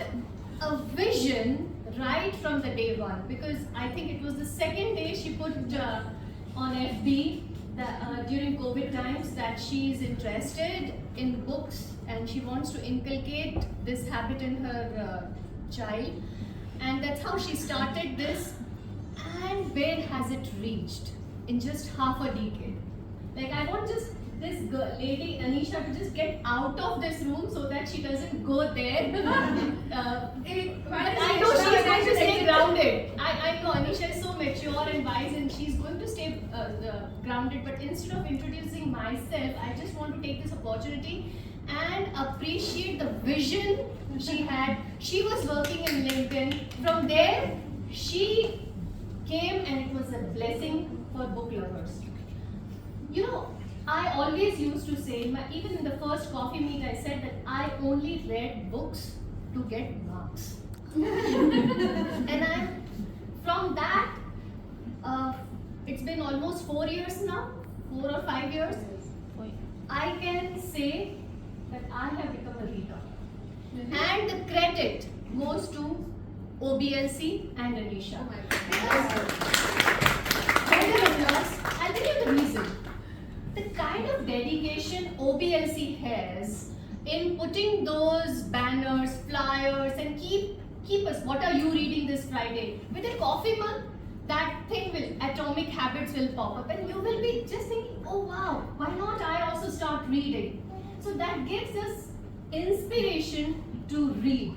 had a vision right from the day one, because I think it was the second day she put on FB that, during COVID times, that she is interested in books and she wants to inculcate this habit in her child, and that's how she started this. And where has it reached in just half a decade? Like, I want just this girl, lady Anisha, to just get out of this room so that she doesn't go there. I know she is going to stay grounded. I know Anisha is so mature and wise and she's going to stay grounded. But instead of introducing myself, I just want to take this opportunity and appreciate the vision she had. She was working in LinkedIn. From there, she came, and it was a blessing for book lovers. You know, I always used to say, even in the first coffee meet, I said that I only read books to get marks. And from that, it's been almost 4 years now, 4 or 5 years. I can say that I have become a reader. And the credit goes to OBLC and Anisha. I'll tell you the reason. The kind of dedication OBLC has in putting those banners, flyers, and keep us, what are you reading this Friday? With a coffee mug, that thing will, Atomic Habits will pop up, and you will be just thinking, oh wow, why not I also start reading? So that gives us inspiration to read.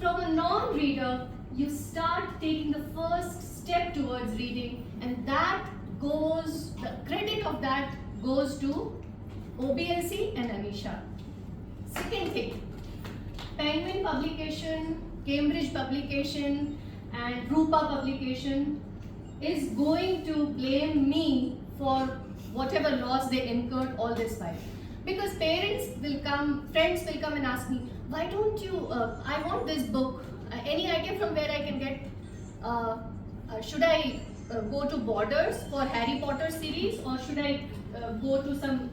From a non-reader, you start taking the first step towards reading, and that goes, the credit of that goes to OBLC and Anisha. Second thing, Penguin Publication, Cambridge Publication, and Rupa Publication is going to blame me for whatever loss they incurred all this while. Because parents will come, friends will come and ask me, why don't you, I want this book, any idea from where I can get, should I go to Borders for Harry Potter series, or should I go to some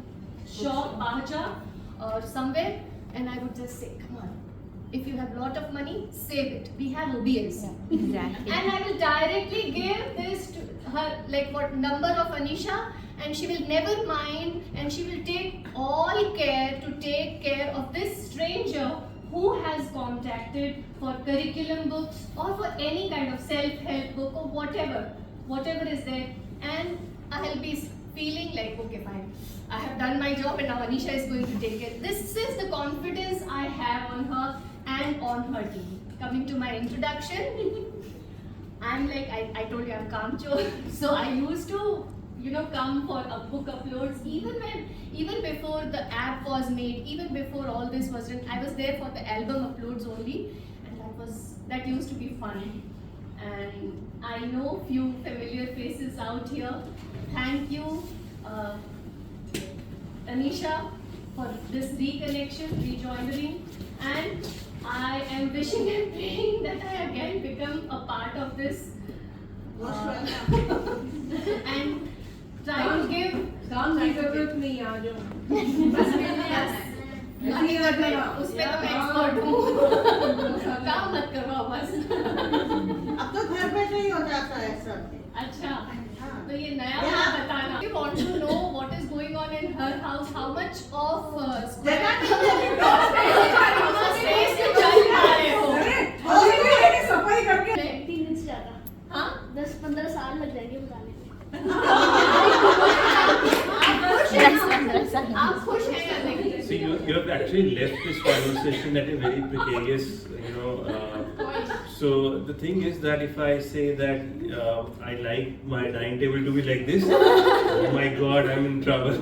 shop, Bahaja or somewhere? And I would just say, come on, if you have a lot of money, save it. We have OBS. Yeah, exactly. And I will directly give this to her, like what number of Anisha, and she will never mind, and she will take all care to take care of this stranger who has contacted for curriculum books or for any kind of self-help book or whatever is there. And I'll be feeling like, okay, fine, I have done my job and now Anisha is going to take it. This is the confidence I have on her and on her team. Coming to my introduction, I'm like, I told you I'm Kamcho. So I used to, come for book uploads, even before the app was made, even before all this was done. I was there for the album uploads only, and that used to be fun. And I know few familiar faces out here. Thank you, Anisha, for this reconnection, rejoining, and I am wishing and praying that I again become a part of this and try to give काम की जरूरत नहीं आ जाओ बस नहीं करना उसमें तो मैं एक्सपर्ट हूँ काम मत करवाओ बस अब तो घर बैठे ही हो जाता है सब अच्छा तो ये नया वाला बताना we want to know what is going on in her house, how much of जगह नहीं space में चल रहे हो सफाई करके 3 दिन से ज्यादा हाँ 10-15 साल लग जाएंगे बताने में आप खुश हैं या नहीं? See, you have actually left this conversation at a very precarious, so the thing is that if I say that I like my dining table to be like this, oh my God, I'm in trouble.